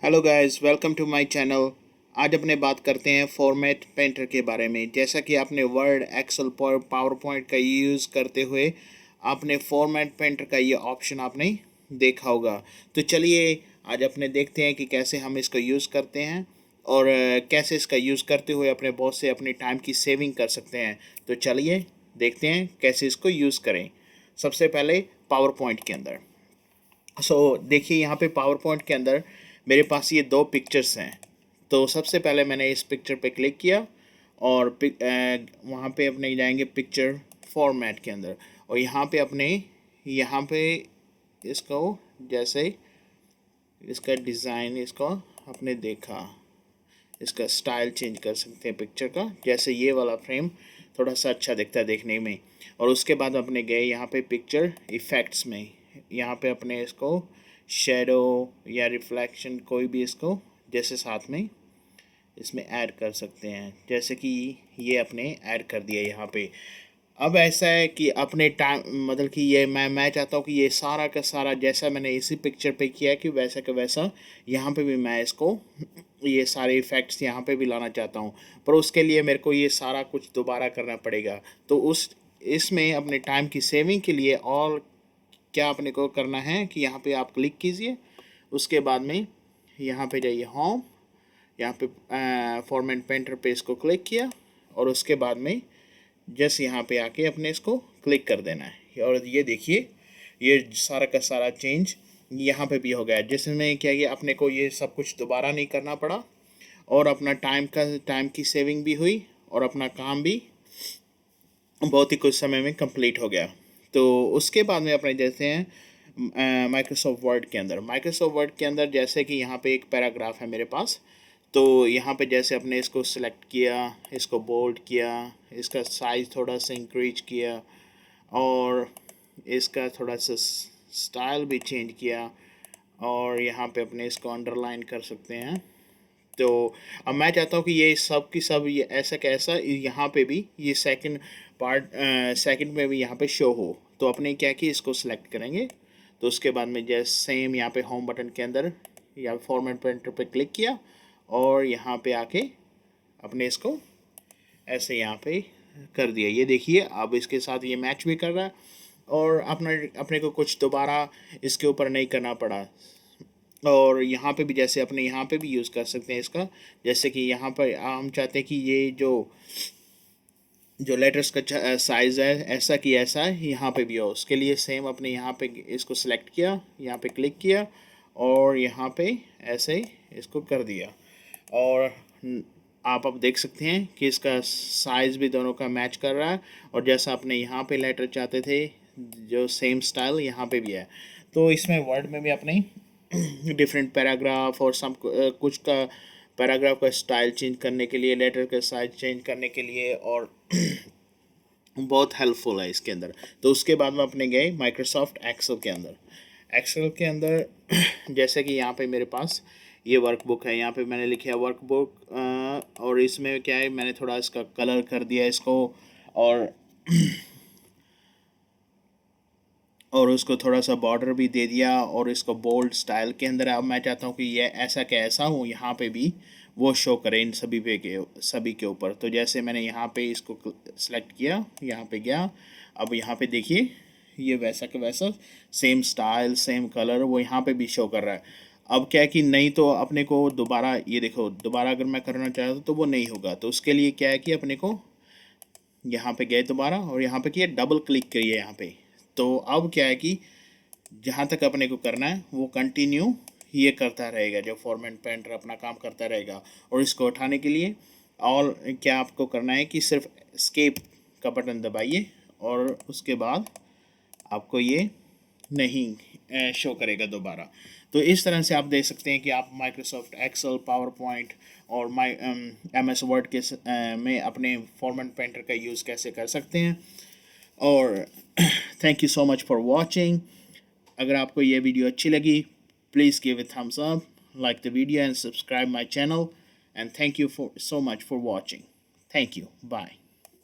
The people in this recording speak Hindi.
Hello guys, welcome to my channel. आज अपने बात करते हैं फॉर्मेट पेंटर के बारे में। जैसा कि आपने वर्ड, एक्सेल, पावर पॉइंट का यूज़ करते हुए आपने फॉर्मेट पेंटर का ये ऑप्शन आपने देखा होगा। तो चलिए आज अपने देखते हैं कि कैसे हम इसको यूज़ करते हैं और कैसे इसका यूज़ करते हुए अपने बहुत से अपने टाइम की सेविंग कर सकते हैं। तो चलिए देखते हैं कैसे इसको यूज़ करें। सबसे पहले पावर पॉइंट के अंदर देखिए यहाँ पे पावर पॉइंट के अंदर मेरे पास ये दो पिक्चर्स हैं। तो सबसे पहले मैंने इस पिक्चर पे क्लिक किया और वहाँ पे अपने जाएंगे पिक्चर फॉर्मेट के अंदर और यहाँ पे इसको जैसे इसका डिज़ाइन इसको आपने देखा, इसका स्टाइल चेंज कर सकते हैं पिक्चर का। जैसे ये वाला फ्रेम थोड़ा सा अच्छा दिखता है देखने में। और उसके बाद अपने गए यहाँ पे पिक्चर इफ़ेक्ट्स में, यहाँ पे अपने इसको शेडो या रिफ्लेक्शन कोई भी इसको जैसे साथ में इसमें ऐड कर सकते हैं। जैसे कि ये अपने ऐड कर दिया यहाँ पे। अब ऐसा है कि अपने टाइम मतलब कि ये मैं चाहता हूँ कि ये सारा का सारा जैसा मैंने इसी पिक्चर पे किया कि वैसा का वैसा यहाँ पे भी मैं इसको ये सारे इफ़ेक्ट्स यहाँ पे भी लाना चाहता हूँ। पर उसके लिए मेरे को ये सारा कुछ दोबारा करना पड़ेगा। तो इसमें अपने टाइम की सेविंग के लिए और क्या अपने को करना है कि यहाँ पे आप क्लिक कीजिए। उसके बाद में यहाँ पे जाइए होम, यहाँ पे फॉर्मेट पेंटर पे इसको क्लिक किया और उसके बाद में जस्ट यहाँ पे आके अपने इसको क्लिक कर देना है। और ये देखिए ये सारा का सारा चेंज यहाँ पे भी हो गया, जिसमें क्या ये अपने को ये सब कुछ दोबारा नहीं करना पड़ा और अपना टाइम की सेविंग भी हुई और अपना काम भी बहुत ही कुछ समय में कंप्लीट हो गया। तो उसके बाद में अपने जैसे हैं माइक्रोसॉफ्ट वर्ड के अंदर जैसे कि यहाँ पे एक पैराग्राफ है मेरे पास। तो यहाँ पे जैसे अपने इसको सिलेक्ट किया, इसको बोल्ड किया, इसका साइज़ थोड़ा सा इंक्रीज किया और इसका थोड़ा सा स्टाइल भी चेंज किया और यहाँ पे अपने इसको अंडरलाइन कर सकते हैं। तो अब मैं चाहता हूँ कि ये सब की सब ये ऐसा कैसा यहाँ पे भी ये सेकंड में भी यहाँ पे शो हो। तो अपने क्या कि इसको सिलेक्ट करेंगे। तो उसके बाद में जैसे सेम यहाँ पे होम बटन के अंदर या फॉर्मेट पेंटर पे क्लिक किया और यहाँ पे आके अपने इसको ऐसे यहाँ पे कर दिया। ये देखिए अब इसके साथ ये मैच भी कर रहा है और अपने को कुछ दोबारा इसके ऊपर नहीं करना पड़ा। और यहाँ पे भी जैसे अपने यहाँ पे भी यूज़ कर सकते हैं इसका। जैसे कि यहाँ पर हम चाहते हैं कि ये जो लेटर्स का साइज़ है ऐसा कि ऐसा यहाँ पे भी हो। उसके लिए सेम अपने यहाँ पे इसको सिलेक्ट किया, यहाँ पे क्लिक किया और यहाँ पे ऐसे इसको कर दिया। और आप अब देख सकते हैं कि इसका साइज़ भी दोनों का मैच कर रहा है और जैसा आपने यहाँ पे लेटर चाहते थे जो सेम स्टाइल यहाँ पे भी है। तो इसमें वर्ड में भी अपने डिफरेंट पैराग्राफ और कुछ का पैराग्राफ का स्टाइल चेंज करने के लिए, लेटर का साइज चेंज करने के लिए और बहुत हेल्पफुल है इसके अंदर। तो उसके बाद में अपने गए माइक्रोसॉफ्ट एक्सेल के अंदर जैसे कि यहाँ पे मेरे पास ये वर्कबुक है, यहाँ पे मैंने लिखा है वर्कबुक और इसमें क्या है मैंने थोड़ा इसका कलर कर दिया इसको और उसको थोड़ा सा बॉर्डर भी दे दिया और इसको बोल्ड स्टाइल के अंदर। अब मैं चाहता हूँ कि ये ऐसा कैसा हूँ यहाँ पे भी वो शो करे इन सभी के ऊपर। तो जैसे मैंने यहाँ पे इसको सेलेक्ट किया, यहाँ पे गया, अब यहाँ पे देखिए ये वैसा का वैसा सेम स्टाइल सेम कलर वो यहाँ पे भी शो कर रहा है। अब क्या है कि नहीं तो अपने को दोबारा ये देखो दोबारा अगर मैं करना चाहता तो वो नहीं होगा। तो उसके लिए क्या है कि अपने को यहाँ पे गए दोबारा और यहाँ पे किया, डबल क्लिक करिए यहाँ पे। तो अब क्या है कि जहाँ तक अपने को करना है वो कंटिन्यू ये करता रहेगा, जो फॉर्मेट पेंटर अपना काम करता रहेगा। और इसको उठाने के लिए और क्या आपको करना है कि सिर्फ एस्केप का बटन दबाइए और उसके बाद आपको ये नहीं शो करेगा दोबारा। तो इस तरह से आप देख सकते हैं कि आप माइक्रोसॉफ्ट एक्सेल, पावर पॉइंट और MS वर्ड के में अपने फॉर्मेट पेंटर का यूज़ कैसे कर सकते हैं। और thank you so much for watching. अगर आपको ये वीडियो अच्छी लगी please give a thumbs up, like the video and subscribe my channel, and thank you for so much for watching. Thank you. Bye.